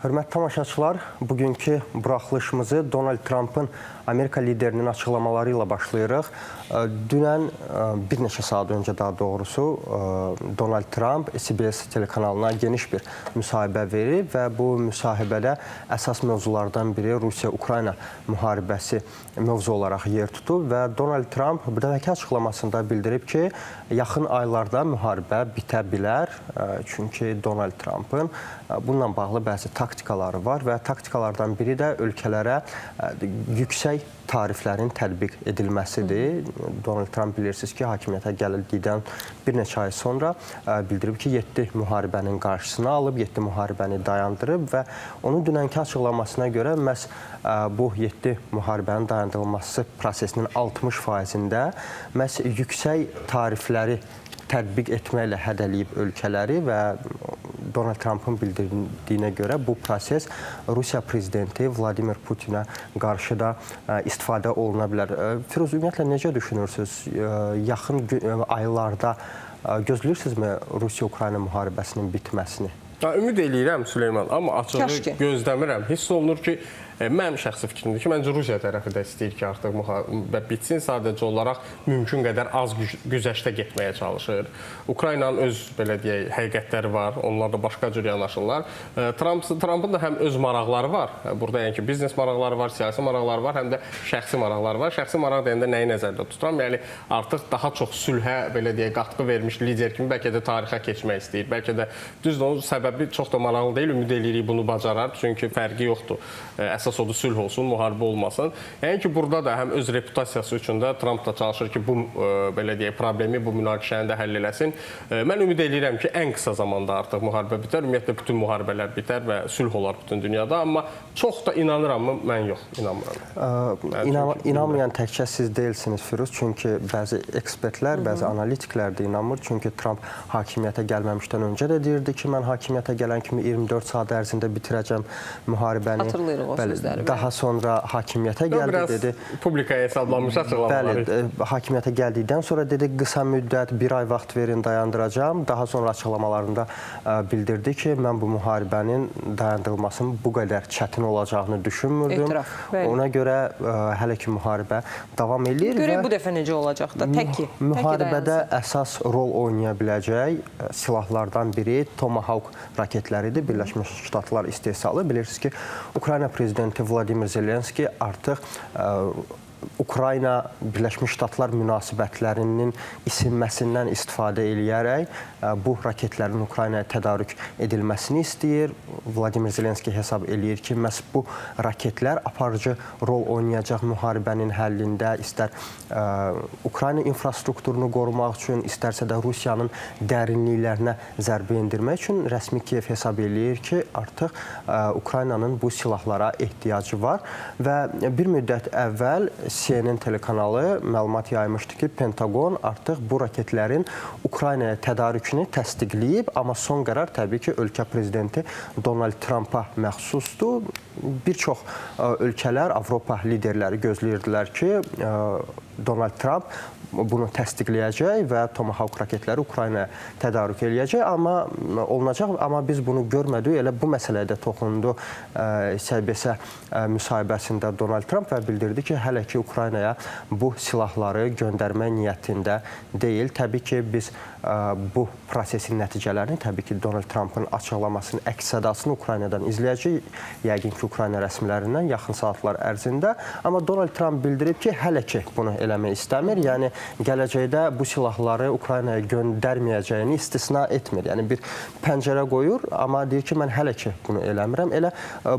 Hörmətli tamaşaçılar, bugünkü buraxılışımızı Donald Trump'ın Amerika liderinin açıqlamaları ilə başlayırıq. Dünən bir neçə saat öncə daha doğrusu Donald Trump CBS telekanalına geniş bir müsahibə verib və bu müsahibədə əsas mövzulardan biri Rusiya-Ukrayna müharibəsi mövzu olaraq yer tutub və Donald Trump bu dəfəki açıqlamasında bildirib ki, yaxın aylarda müharibə bitə bilər. Çünki Donald Trump'ın bununla bağlı bəzi taktikaları var və taktikalardan biri də ölkələrə yüksək tariflərin tətbiq edilməsidir. Donald Trump bilirsiniz ki, hakimiyyətə gəldikdən bir neçə ay sonra bildirib ki, 7 müharibənin qarşısını alıb, 7 müharibəni dayandırıb və onun dünənki açıqlamasına görə məhz bu 7 müharibənin dayandırılması prosesinin 60%-də məhz yüksək tarifləri tətbiq etməklə hədələyib ölkələri və Donald Trump'ın bildirdiyinə görə bu proses Rusiya prezidenti Vladimir Putinə qarşı da istifadə oluna bilər. Firuz, ümumiyyətlə necə düşünürsünüz? Yaxın aylarda gözləyirsinizmi Rusiya-Ukrayna müharibəsinin bitməsini? Ümid eləyirəm Süleyman, amma açığı gözləmirəm. Hiss olunur ki, mənim şəxsi fikrimdir ki, məncə Rusiya tərəfi də istəyir ki, artıq müharibə bitsin. Sadəcə olaraq mümkün qədər az güzəştə getməyə çalışır. Ukraynanın öz, belə deyək, həqiqətləri var. Onlar da başqa cür yanaşırlar. Trump'ın da həm öz maraqları var. Burada yəni ki, biznes maraqları var, siyasi maraqları var, həm də şəxsi maraqları var. Şəxsi maraq deyəndə nəyi nəzərdə tuturam? Yəni, artıq daha çox sülhə, belə deyək, qatqı vermiş lider kimi bəlkə də tarixə keçmək istəyir. Bəlkə də düzdür, onun səbəbi çox da maraqlı deyil. Ümid eləyirik bunu bacarar. Çünki fərqi yoxdur. Əsas odur sülh olsun, müharibə olmasın. Yəni ki, burada da həm öz reputasiyası üçün də Trump da çalışır ki, bu belə deyək, problemi, bu münaqişəni də həll eləsin. Mən ümid edirəm ki, ən qısa zamanda artıq müharibə bitər. Ümumiyyətlə, bütün müharibələr bitər və sülh olar bütün dünyada. Amma çox da inanırammı? Mən yox, inanmıram. İnanmayan təkcə siz deyilsiniz, Firuz. Çünki bəzi ekspertlər, bəzi analitiklər də inanmır. Çünki Trump hakimiyyətə gəlməmişdən öncə də deyirdi ki, mən hakimiyyətə gələn kimi 24 saat ərzində bitirəcəm müharibəni. Hatırlayırıq o sözləri. Daha sonra hakimiyyətə gəldi, dedi. Publikaya hesablanmış açıqlamaları. Bəli, hakimiyyətə gəldikdən sonra dedi, qısa müddət, bir ay vaxt verin, dayandıracağım. Daha sonra açıqlamalarında bildirdi ki, mən bu müharibənin dayandırılmasının bu qədər çətin olacağını düşünmürdüm. Ona görə hələ ki müharibə davam edir. Görək bu dəfə necə olacaq da, tək ki. Müharibədə əsas rol oynaya biləcək silahlardan biri Tomahawk raketləridir. Birləşmiş Ştatlar istehsalı. Bilirsiniz ki, Ukrayna prezidenti Vladimir Zelenski artıq Ukrayna Birləşmiş Ştatlar münasibətlərinin isinməsindən istifadə eləyərək bu raketlərin Ukraynaya tədarük edilməsini istəyir. Vladimir Zelenski hesab eləyir ki, məhz bu raketlər aparıcı rol oynayacaq müharibənin həllində, istər Ukrayna infrastrukturunu qorumaq üçün, istərsə də Rusiyanın dərinliklərinə zərbə endirmək üçün rəsmi Kiyev hesab eləyir ki, artıq Ukraynanın bu silahlara ehtiyacı var və bir müddət əvvəl CNN telekanalı məlumat yaymışdı ki, Pentagon artıq bu raketlərin Ukraynaya tədarükünü təsdiqləyib, amma son qərar təbii ki, ölkə prezidenti Donald Trump'a məxsusdur. Bir çox ölkələr, Avropa liderləri gözləyirdilər ki, Donald Trump bunu təsdiqləyəcək və Tomahawk raketləri Ukraynaya tədarük eləyəcək, amma biz bunu görmədik. Elə bu məsələyə də toxundu CBS müsahibəsində Donald Trump və bildirdi ki, hələ ki Ukraynaya bu silahları göndərmək niyyətində deyil. Təbii ki, biz bu prosesin nəticələrini, təbii ki, Donald Trump'ın açıqlamasının əks-sədasını Ukraynadan izləyəcək, yəqin ki, Ukrayna rəsmilərindən yaxın saatlar ərzində. Amma Donald Trump bildirib ki, hələ ki bunu eləmək istəmir. Yəni, gələcəkdə bu silahları Ukraynaya göndərməyəcəyini istisna etmir. Yəni, bir pəncərə qoyur, amma deyir ki, mən hələ ki bunu eləmirəm. Elə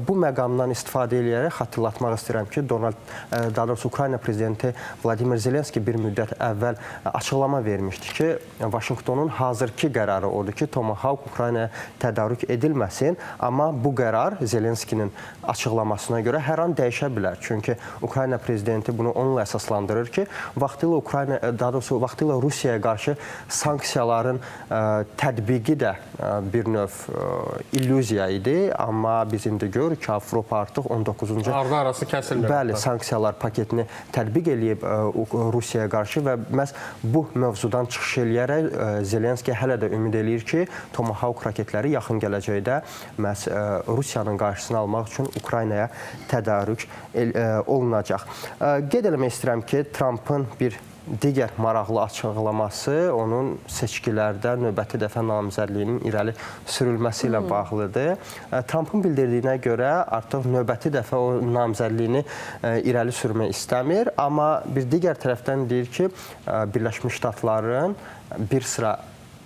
bu məqamdan istifadə edərək xatırlatmaq istəyirəm ki, daha doğrusu Ukrayna prezidenti Vladimir Zelenski bir müddət əvvəl açıqlama vermişdi ki, Vaşinqtonun hazırki qərarı odur ki, Tomahawk Ukraynaya tədarük edilməsin, amma bu qərar Zelenskinin açıqlamasına görə hər an dəyişə bilər. Çünki Ukrayna prezidenti bunu onunla əsaslandırır ki, vaxtilə Rusiyaya qarşı sanksiyaların tətbiqi də bir növ illüziya idi. Amma biz indi görürük ki, Avropa artıq 19-cu... Ardı arası kəsilmir. Bəli, sanksiyalar paketini sanksiyalarını tətbiq eləyib Rusiyaya qarşı və məhz bu mövzudan çıxış eləyərək Zelenski hələ də ümid eləyir ki, Tomahawk raketləri yaxın gələcəkdə məhz Rusiyanın qarşısını almaq üçün Ukraynaya tədarük olunacaq. Qeyd eləmək istəyirəm ki, Trumpın bir digər maraqlı açıqlaması onun seçkilərdə növbəti dəfə namizədliyinin irəli sürülməsi ilə bağlıdır. Trumpın bildirdiyinə görə artıq növbəti dəfə o namizədliyini irəli sürmək istəmir, amma bir digər tərəfdən deyir ki, Birləşmiş Ştatların bir sıra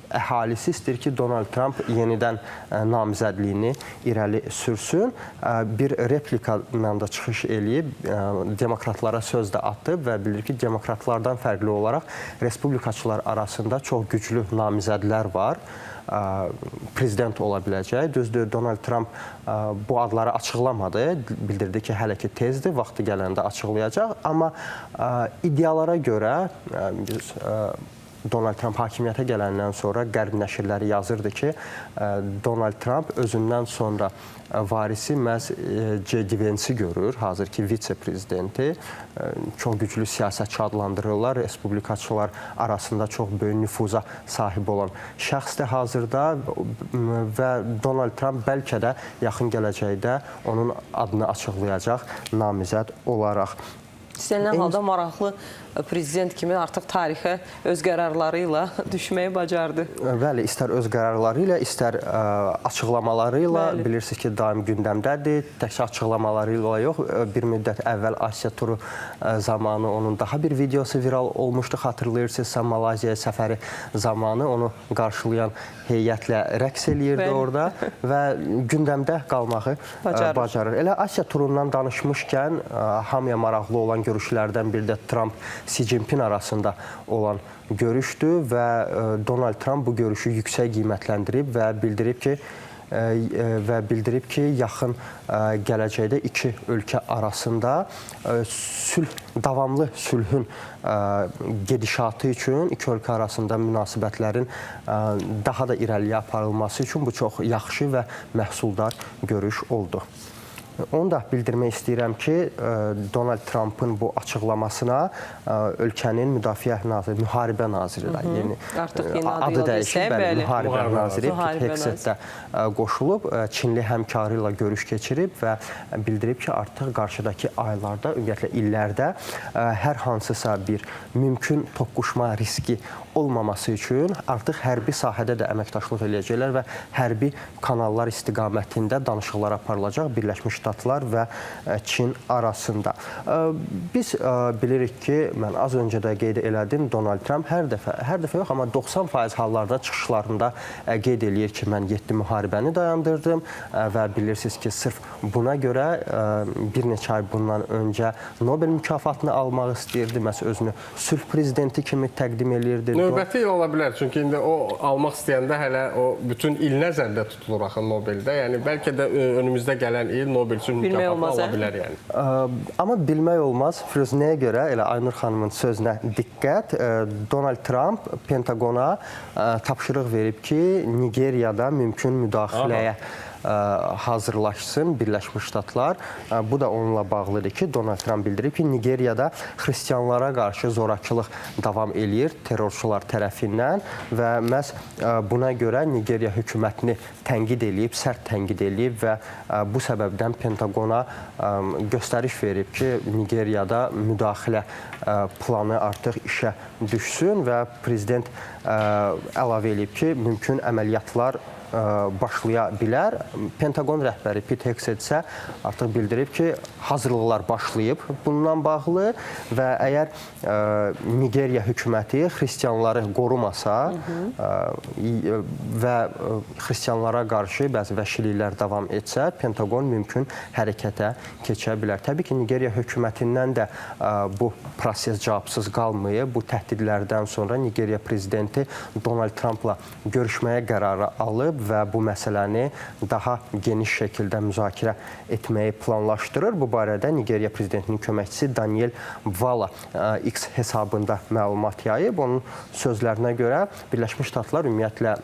əhalisi istəyir ki, Donald Trump yenidən namizədliyini irəli sürsün. Bir replika ilə də çıxış eləyib, demokratlara söz də atıb və bilir ki, demokratlardan fərqli olaraq respublikaçılar arasında çox güclü namizədlər var. Prezident ola biləcək. Düzdür, Donald Trump bu adları açıqlamadı. Bildirdi ki, hələ ki tezdir, vaxtı gələndə açıqlayacaq. Amma iddialara görə biz Donald Trump hakimiyyətə gələndən sonra qərb nəşrləri yazırdı ki, Donald Trump özündən sonra varisi məhz J.D. Vance-i görür, hazırki vitse-prezidenti. Çox güclü siyasətçi adlandırırlar, respublikaçılar arasında çox böyük nüfuza sahib olan şəxsdir hazırda və Donald Trump bəlkə də yaxın gələcəkdə onun adını açıqlayacaq namizəd olaraq. İstənilən halda maraqlı prezident kimi artıq tarixə öz qərarları ilə düşməyi bacardı. Bəli, istər öz qərarları ilə, istər açıqlamaları ilə, bilirsiniz ki, daim gündəmdədir. Təkcə açıqlamaları ilə yox, bir müddət əvvəl Asiya turu zamanı onun daha bir videosu viral olmuşdu. Xatırlayırsınızsa, Malayziyaya səfəri zamanı onu qarşılayan heyətlə rəqs eləyirdi orada və gündəmdə qalmağı bacarır. Elə Asiya turundan danışmışkən, hamıya maraqlı olan görüşlərdən biri də Trump Xi Jinping arasında olan görüşdür və Donald Trump bu görüşü yüksək qiymətləndirib və bildirib ki, yaxın gələcəkdə iki ölkə arasında davamlı sülhün gedişatı üçün iki ölkə arasında münasibətlərin daha da irəliyə aparılması üçün bu çox yaxşı və məhsuldar görüş oldu. Onu da bildirmək istəyirəm ki, Donald Trumpın bu açıqlamasına ölkənin müdafiə naziri, müharibə naziri da yeni adı dəyişib, müharibə naziri Pete Hegseth də qoşulub, Çinli həmkarı ilə görüş keçirib və bildirib ki, artıq qarşıdakı aylarda, ümumiyyətlə illərdə hər hansısa bir mümkün toqquşma riski olmaması üçün artıq hərbi sahədə də əməkdaşlıq eləyəcəklər və hərbi kanallar istiqamətində danışıqlar aparılacaq Birləşmiş Ştatlar və Çin arasında. Biz bilirik ki, mən az öncə də qeyd elədim, Donald Trump hər dəfə yox, amma 90% hallarda çıxışlarında qeyd eləyir ki, mən 7 müharibəni dayandırdım və bilirsiniz ki, sırf buna görə bir neçə ay bundan öncə Nobel mükafatını almaq istəyirdi, məhz özünü sülh prezidenti kimi təqdim eləyirdi. Növbəti il ola bilər, çünki indi o almaq istəyəndə hələ o bütün il nəzərdə tutulur axı Nobeldə. Yəni bəlkə də önümüzdə gələn il Nobel sülh mükafatını ala bilər yəni. Amma bilmək olmaz. Firuz, nəyə görə? Elə Aynur xanımın sözünə diqqət. Donald Trump Pentagona tapşırıq verib ki, Nigeriyada mümkün müdaxiləyə hazırlaşsın Birləşmiş Ştatlar. Bu da onunla bağlıdır ki, Donald Trump bildirib ki, Nigeriyada xristianlara qarşı zorakılıq davam eləyir terrorçular tərəfindən və məhz buna görə Nigeriya hökumətini tənqid eləyib, sərt tənqid eləyib və bu səbəbdən Pentagona göstəriş verib ki, Nigeriyada müdaxilə planı artıq işə düşsün və prezident əlavə eləyib ki, mümkün əməliyyatlar başlaya bilər. Pentaqon rəhbəri Pete Hegseth isə artıq bildirib ki, hazırlıqlar başlayıb bununla bağlı və əgər Nigeriya hökuməti xristianları qorumasa və xristianlara qarşı bəzi vəhşiliklər davam etsə, Pentaqon mümkün hərəkətə keçə bilər. Təbii ki, Nigeriya hökumətindən də bu proses cavabsız qalmayıb. Bu təhdidlərdən sonra Nigeriya prezidenti Donald Trumpla görüşməyə qərarı alıb və bu məsələni daha geniş şəkildə müzakirə etməyi planlaşdırır. Bu barədə Nigeriya prezidentinin köməkçisi Daniel Vala X hesabında məlumat yayıb. Onun sözlərinə görə Birləşmiş Ştatlar ümumiyyətlə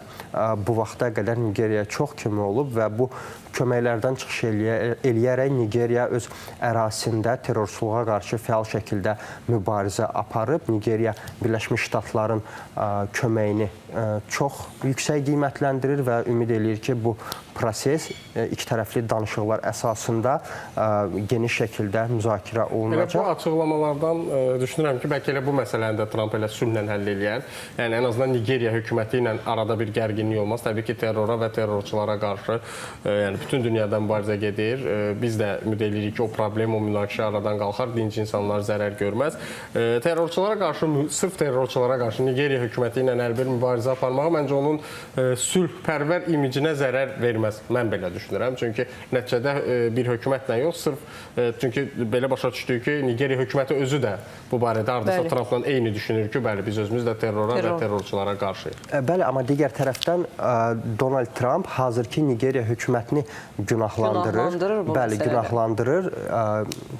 bu vaxta qədər Nigeriyaya çox kömək olub və bu köməklərdən çıxış eləyərək Nigeriya öz ərazisində terrorçuluğa qarşı fəal şəkildə mübarizə aparıb. Nigeriya Birləşmiş Ştatların köməyini çox yüksək qiymətləndirir və ümid eləyir ki, bu proses iki tərəfli danışıqlar əsasında geniş şəkildə müzakirə olunacaq. Elə bu açıqlamalardan düşünürəm ki, bəlkə elə bu məsələni də Trump elə sülhlə həll eləyər. Yəni ən azından Nigeriya hökuməti ilə arada bir gərginlik olmaz. Təbii ki, terrora və terrorçulara qarşı yəni bütün dünyada mübarizə gedir. Biz də ümid edirik ki, o problem, o münaqişə aradan qalxar, dinc insanlar zərər görməz. Terrorçulara qarşı, sırf terrorçulara qarşı Nigeriya hökuməti ilə əlbir mübarizə aparmağı məncə onun sülhpərvər imicinə zərər verməz. Mən belə düşünürəm. Çünki nəticədə bir hökumətlə yox, sırf çünki belə başa düşdük ki, Nigeriya hökuməti özü də bu barədə hardasa Trumpla eyni düşünür ki, bəli, biz özümüz də terrora və terrorçulara qarşıyıq. Bəli, amma digər tərəfdən Donald Trump hazırki Nigeriya hökumətini günahlandırır. Bəli, günahlandırır.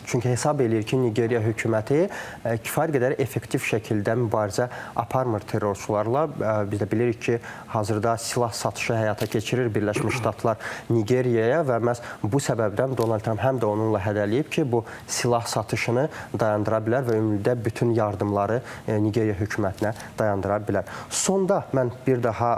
Çünki hesab eləyir ki, Nigeriya hökuməti kifayət qədər effektiv şəkildə mübarizə aparmır terrorçularla. Biz də bilirik ki, hazırda silah satışı həyata keçirir Birləşmiş Ştatlar Nigeriyaya və məhz bu səbəbdən Donald Trump həm də onunla hədələyib ki, bu silah satışını dayandıra bilər və ümumilikdə bütün yardımları Nigeriya hökumətinə dayandıra bilər. Sonda mən bir daha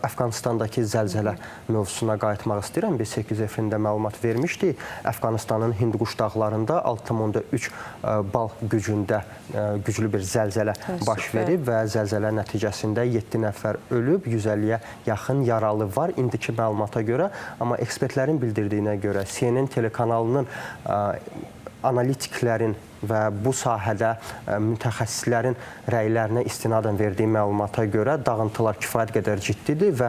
Əfqanistandakı zəlzələ mövzusuna qayıtmaq istəyirəm. Biz 8 efirində məlumat vermişdik. Əfqanistanın Hindukuş dağlarında 6,3 bal gücündə güclü bir zəlzələ baş verib və zəlzələ nəticəsində 7 nəfər ölüb, 150-yə yaxın yaralı var indiki məlumata görə. Amma ekspertlərin bildirdiyinə görə CNN telekanalının analitiklərin və bu sahədə mütəxəssislərin rəylərinə istinadən verdiyi məlumata görə dağıntılar kifayət qədər ciddidir və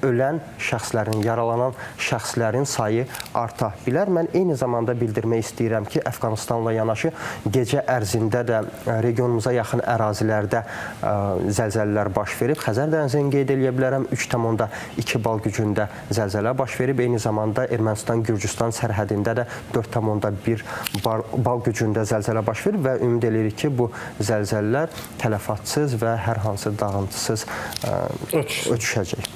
ölən şəxslərin, yaralanan şəxslərin sayı arta bilər. Mən eyni zamanda bildirmək istəyirəm ki, Əfqanistanla yanaşı gecə ərzində də regionumuza yaxın ərazilərdə zəlzələlər baş verib. Xəzər dənizini qeyd edə bilərəm, 3,2 bal gücündə zəlzələ baş verib. Eyni zamanda Ermənistan-Gürcüstan sərhədində də 4,1 bal gücündə zəlzələ baş verib və ümid edirik ki, bu zəlzələlər tələfatsız və hər hansı dağıntısız ötüşəcək.